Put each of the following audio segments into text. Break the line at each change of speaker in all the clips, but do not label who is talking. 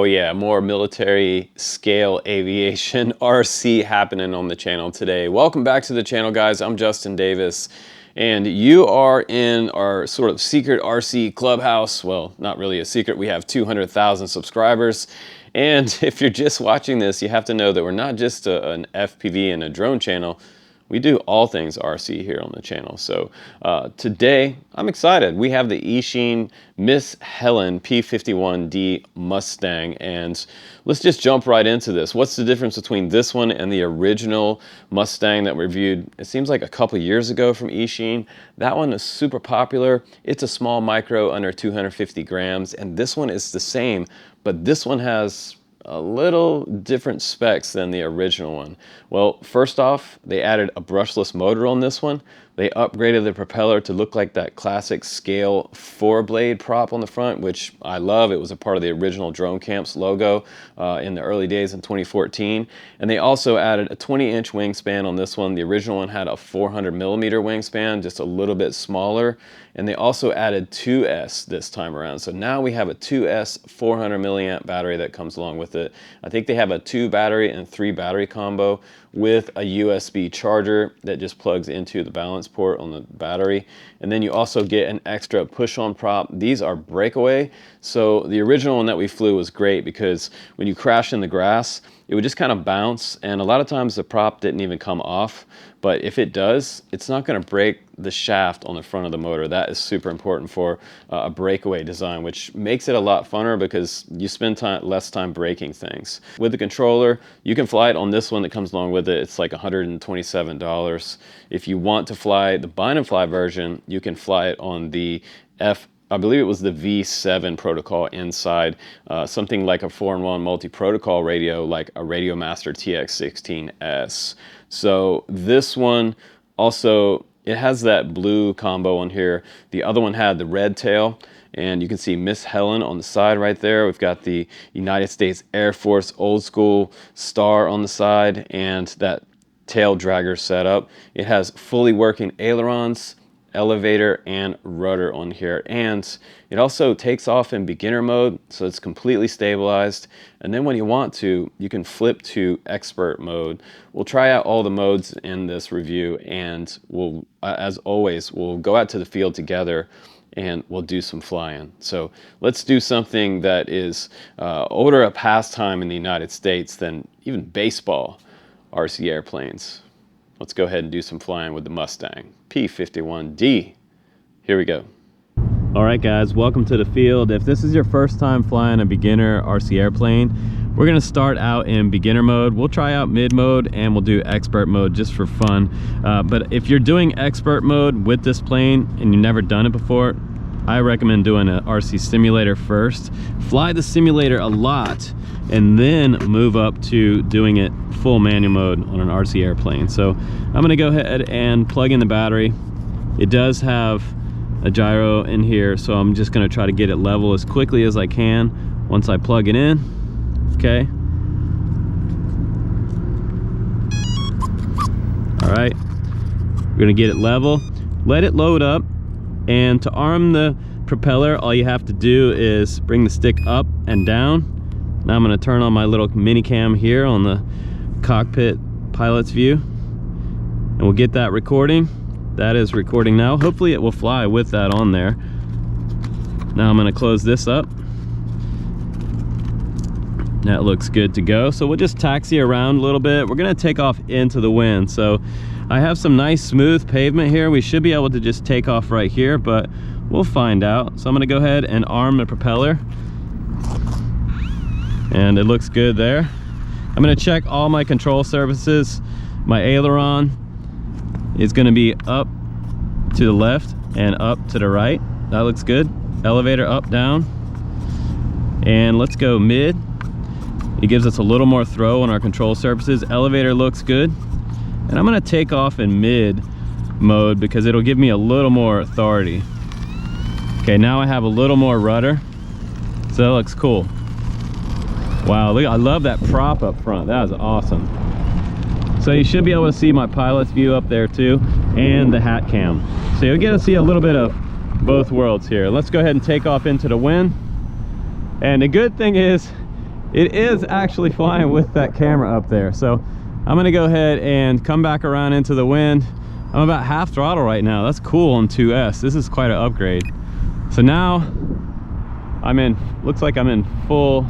yeah, more military scale aviation RC happening on the channel today. Welcome back to the channel, guys. I'm Justin Davis, and you are in our sort of secret RC clubhouse. Well, not really a secret. We have 200,000 subscribers. And if you're just watching this, you have to know that we're not just an FPV and a drone channel. We do all things RC here on the channel. So today, I'm excited. We have the Eachine Miss Helen P51D Mustang, and let's just jump right into this. What's the difference between this one and the original Mustang that we reviewed? It seems like a couple years ago from Eachine. That one is super popular. It's a small micro under 250 grams, and this one is the same, but this one has a little different specs than the original one. Well, first off, they added a brushless motor on this one. They upgraded the propeller to look like that classic scale 4-blade prop on the front, which I love. It was a part of the original Drone Camps logo in the early days in 2014. And they also added a 20-inch wingspan on this one. The original one had a 400-millimeter wingspan, just a little bit smaller. And they also added 2S this time around. So now we have a 2S 400 milliamp battery that comes along with it. I think they have a 2 battery and 3 battery combo with a USB charger that just plugs into the balance port on the battery. And then you also get an extra push-on prop. These are breakaway. So the original one that we flew was great because when you crash in the grass, it would just kind of bounce, and a lot of times the prop didn't even come off. But if it does, it's not going to break the shaft on the front of the motor. That is super important for a breakaway design, which makes it a lot funner because you spend less time breaking things. With the controller, you can fly it on this one that comes along with it. It's like $127. If you want to fly the bind and fly version, you can fly it on the I believe it was the V7 protocol inside, something like a 4-in-1 multi-protocol radio, like a Radiomaster TX16S. So this one also, it has that blue combo on here. The other one had the red tail, and you can see Miss Helen on the side right there. We've got the United States Air Force old school star on the side and that tail dragger setup. It has fully working ailerons, elevator, and rudder on here, and it also takes off in beginner mode, so it's completely stabilized. And then when you want to, you can flip to expert mode. We'll try out all the modes in this review, and we'll, as always, we'll go out to the field together and we'll do some flying. So let's do something that is older a pastime in the United States than even baseball, RC airplanes. Let's go ahead and do some flying with the Mustang P51D. Here we go. All right, guys, welcome to the field. If this is your first time flying a beginner RC airplane, we're gonna start out in beginner mode. We'll try out mid mode and we'll do expert mode just for fun. But if you're doing expert mode with this plane and you've never done it before, I recommend doing an RC simulator first. Fly the simulator a lot and then move up to doing it full manual mode on an RC airplane. So I'm gonna go ahead and plug in the battery. It does have a gyro in here, so I'm just gonna try to get it level as quickly as I can once I plug it in. Okay. All right, we're gonna get it level, let it load up, and to arm the propeller, all you have to do is bring the stick up and down. Now I'm gonna turn on my little mini cam here on the cockpit pilot's view, and we'll get that recording. That is recording now. Hopefully it will fly with that on there. Now I'm gonna close this up. That looks good to go. So we'll just taxi around a little bit. We're gonna take off into the wind. So I have some nice smooth pavement here. We should be able to just take off right here, but we'll find out. So I'm gonna go ahead and arm the propeller. And it looks good there. I'm gonna check all my control surfaces. My aileron is gonna be up to the left and up to the right. That looks good. Elevator up, down. And let's go mid. It gives us a little more throw on our control surfaces. Elevator looks good. And I'm gonna take off in mid mode because it'll give me a little more authority. Okay, now I have a little more rudder. So that looks cool. Wow, look, I love that prop up front. That is awesome. So you should be able to see my pilot's view up there too, and the hat cam. So you'll get to see a little bit of both worlds here. Let's go ahead and take off into the wind. And the good thing is, it is actually flying with that camera up there. So I'm gonna go ahead and come back around into the wind. I'm about half throttle right now. That's cool on 2S. This is quite an upgrade. So now I'm in, looks like I'm in full,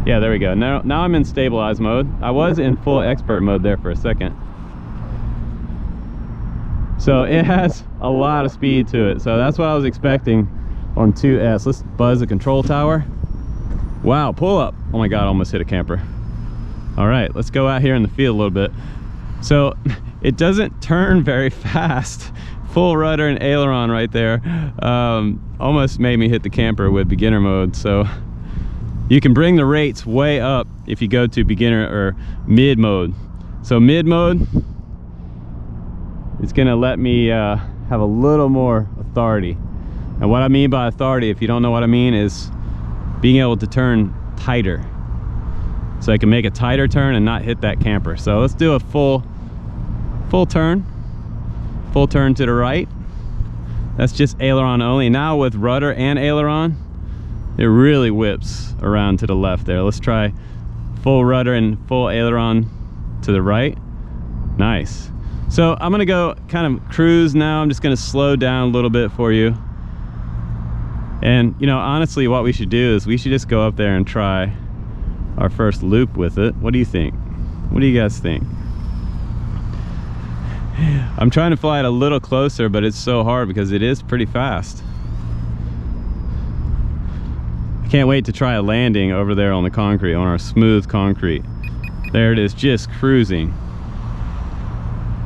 yeah, there we go. Now I'm in stabilized mode. I was in full expert mode there for a second. So it has a lot of speed to it. So that's what I was expecting on 2S. Let's buzz the control tower. Wow, pull up. Oh my God, I almost hit a camper. All right, let's go out here in the field a little bit. So it doesn't turn very fast. Full rudder and aileron right there. Almost made me hit the camper with beginner mode. So you can bring the rates way up if you go to beginner or mid mode. So mid mode, it's gonna let me have a little more authority. And what I mean by authority, if you don't know what I mean, is being able to turn tighter. So I can make a tighter turn and not hit that camper. So let's do a full turn to the right. That's just aileron only. Now with rudder and aileron, it really whips around to the left there. Let's try full rudder and full aileron to the right. Nice. So I'm gonna go kind of cruise now. I'm just gonna slow down a little bit for you. And you know, honestly, what we should do is we should just go up there and try our first loop with it. What do you think? What do you guys think? I'm trying to fly it a little closer, but it's so hard because it is pretty fast. I can't wait to try a landing over there on the concrete, on our smooth concrete. There it is, just cruising.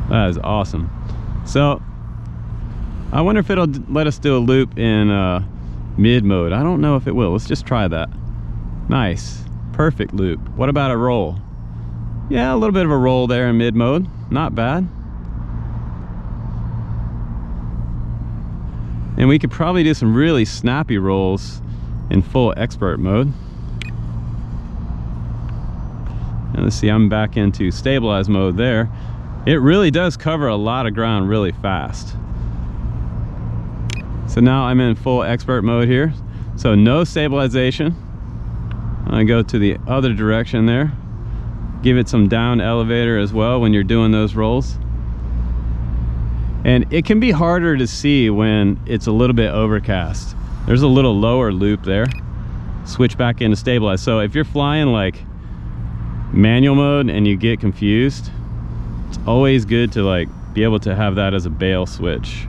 That is awesome. So I wonder if it'll let us do a loop in mid mode. I don't know if it will. Let's just try that. Nice. Perfect loop. What about a roll? Yeah, a little bit of a roll there in mid mode. Not bad. And we could probably do some really snappy rolls in full expert mode. And let's see, I'm back into stabilized mode there. It really does cover a lot of ground really fast. So now I'm in full expert mode here. So no stabilization. I go to the other direction there. Give it some down elevator as well when you're doing those rolls. And it can be harder to see when it's a little bit overcast. There's a little lower loop there. Switch back into stabilized. So if you're flying like manual mode and you get confused, it's always good to like be able to have that as a bail switch.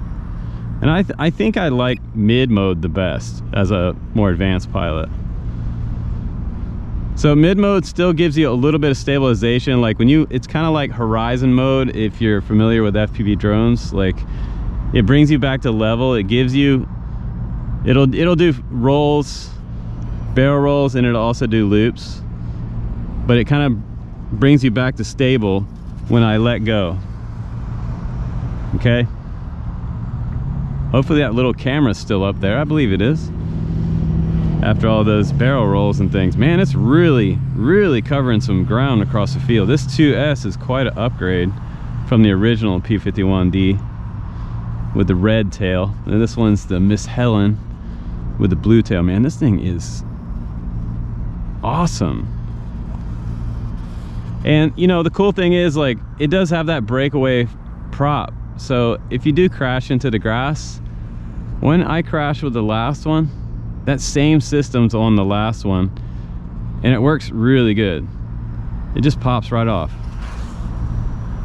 And I think I like mid mode the best as a more advanced pilot. So mid mode still gives you a little bit of stabilization. Like when it's kind of like horizon mode if you're familiar with FPV drones. Like it brings you back to level. It gives you, it'll do rolls, barrel rolls, and it'll also do loops. But it kind of brings you back to stable when I let go. Okay. Hopefully that little camera's still up there. I believe it is. After all those barrel rolls and things. Man, it's really, really covering some ground across the field. This 2S is quite an upgrade from the original P51D with the red tail. And this one's the Miss Helen with the blue tail. Man, this thing is awesome. And you know, the cool thing is like it does have that breakaway prop. So if you do crash into the grass, when I crashed with the last one, that same system's on the last one and it works really good. It just pops right off,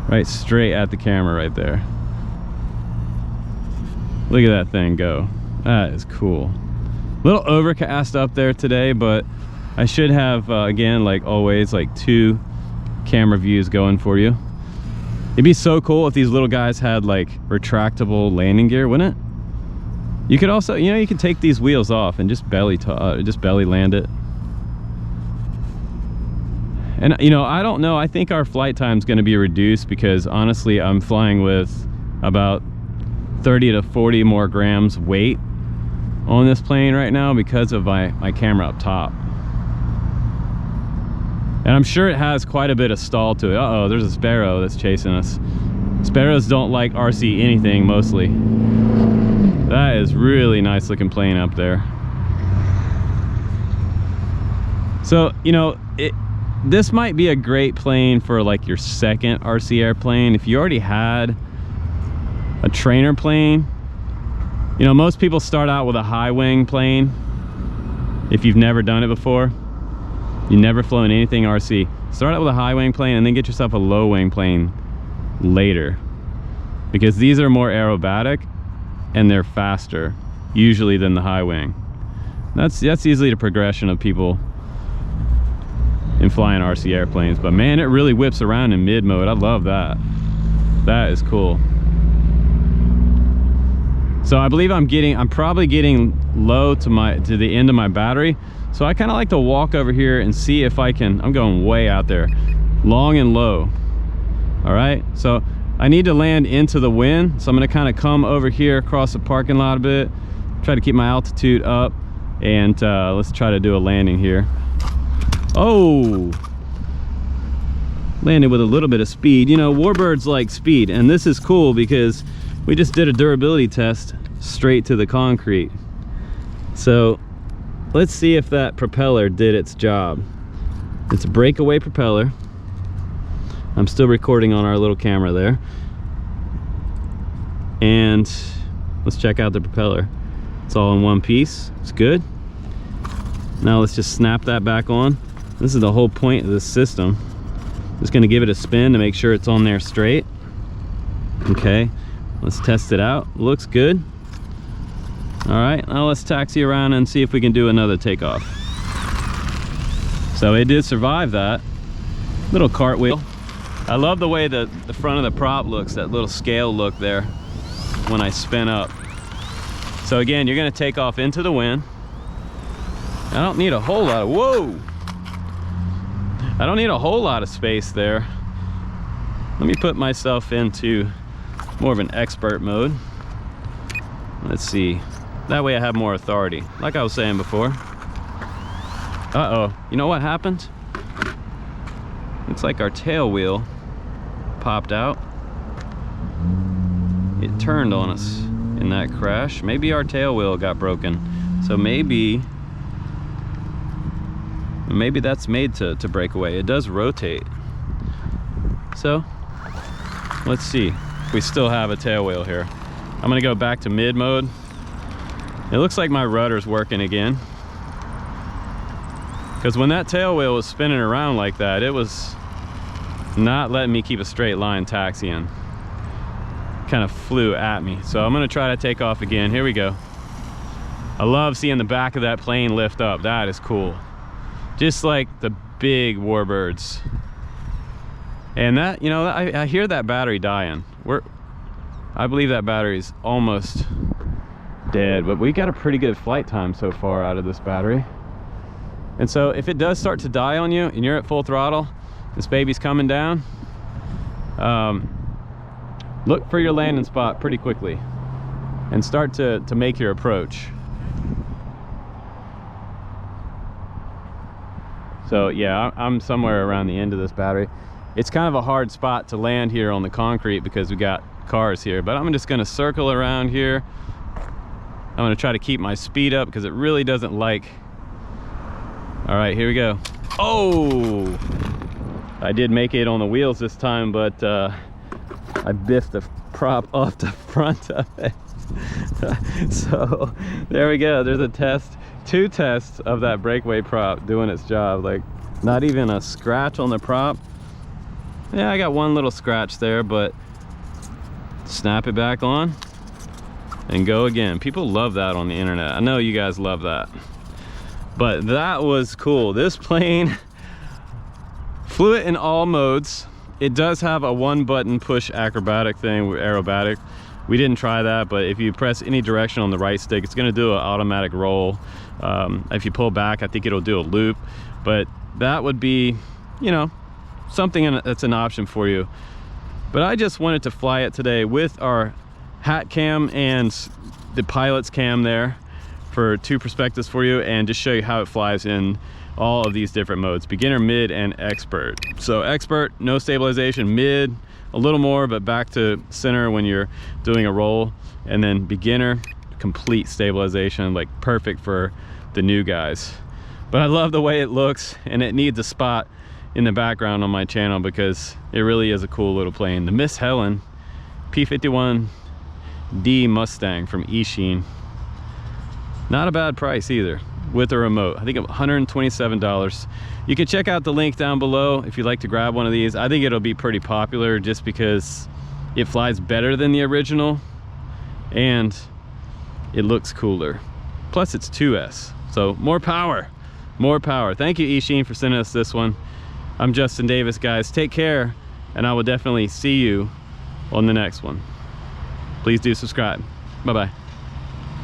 right straight at the camera right there. Look at that thing go. That is cool. A little overcast up there today, but I should have again, like always, like 2 camera views going for you. It'd be so cool if these little guys had like retractable landing gear, wouldn't it? You could also, you know, you could take these wheels off and just belly land it. And you know, I don't know, I think our flight time's gonna be reduced because honestly, I'm flying with about 30 to 40 more grams weight on this plane right now because of my camera up top. And I'm sure it has quite a bit of stall to it. Uh-oh, there's a sparrow that's chasing us. Sparrows don't like RC anything mostly. That is really nice looking plane up there. So, you know, this might be a great plane for like your second RC airplane. If you already had a trainer plane, you know, most people start out with a high wing plane. If you've never done it before, you've never flown anything RC, start out with a high wing plane and then get yourself a low wing plane later, because these are more aerobatic and they're faster usually than the high wing. That's easily the progression of people in flying RC airplanes. But man, it really whips around in mid mode. I love that. That is cool. So I believe I'm probably getting low to the end of my battery. So I kind of like to walk over here and see if I can. I'm going way out there, long and low. All right, so I need to land into the wind. So I'm gonna kind of come over here across the parking lot a bit, try to keep my altitude up, and let's try to do a landing here. Oh, landed with a little bit of speed. You know, Warbirds like speed, and this is cool because we just did a durability test straight to the concrete. So let's see if that propeller did its job. It's a breakaway propeller. I'm still recording on our little camera there. And let's check out the propeller. It's all in one piece. It's good. Now let's just snap that back on. This is the whole point of this system. Just gonna give it a spin to make sure it's on there straight. Okay, let's test it out. Looks good. All right, now let's taxi around and see if we can do another takeoff. So it did survive that little cartwheel. I love the way the front of the prop looks, that little scale look there when I spin up. So again, you're gonna take off into the wind. I don't need a whole lot of, whoa! I don't need a whole lot of space there. Let me put myself into more of an expert mode. Let's see. That way I have more authority, like I was saying before. Uh-oh, you know what happened? Looks like our tail wheel popped out. It turned on us in that crash. Maybe our tail wheel got broken. So maybe that's made to break away. It does rotate. So let's see if we still have a tail wheel here. I'm gonna go back to mid mode. It looks like my rudder's working again, because when that tail wheel was spinning around like that, it was not letting me keep a straight line taxiing. Kind of flew at me. So I'm gonna try to take off again. Here we go. I love seeing the back of that plane lift up. That is cool. Just like the big Warbirds. And that, you know, I hear that battery dying. I believe that battery's almost dead, but we got a pretty good flight time so far out of this battery. And so if it does start to die on you and you're at full throttle, this baby's coming down, look for your landing spot pretty quickly and start to make your approach. So yeah, I'm somewhere around the end of this battery. It's kind of a hard spot to land here on the concrete because we got cars here, but I'm just gonna circle around here. I'm gonna try to keep my speed up because it really doesn't like. All right, here we go. Oh, I did make it on the wheels this time, but I biffed the prop off the front of it. So there we go. There's a test, 2 tests of that breakaway prop doing its job. Like, not even a scratch on the prop. Yeah, I got one little scratch there, but snap it back on and go again. People love that on the internet. I know you guys love that. But that was cool. This plane flew it in all modes. It does have a 1-button push acrobatic thing, aerobatic. We didn't try that, but if you press any direction on the right stick, it's gonna do an automatic roll. If you pull back, I think it'll do a loop. But that would be, you know, something that's an option for you. But I just wanted to fly it today with our hat cam and the pilot's cam there for 2 perspectives for you, and just show you how it flies in all of these different modes: beginner, mid, and expert. So expert, no stabilization; mid, a little more, but back to center when you're doing a roll; and then beginner, complete stabilization, like perfect for the new guys. But I love the way it looks, and it needs a spot in the background on my channel because it really is a cool little plane. The Miss Helen P51D Mustang from Eachine. Not a bad price either, with a remote. I think $127. You can check out the link down below if you'd like to grab one of these. I think it'll be pretty popular just because it flies better than the original and it looks cooler. Plus it's 2S, so more power, more power. Thank you, Eachine, for sending us this one. I'm Justin Davis, guys. Take care, and I will definitely see you on the next one. Please do subscribe. Bye-bye.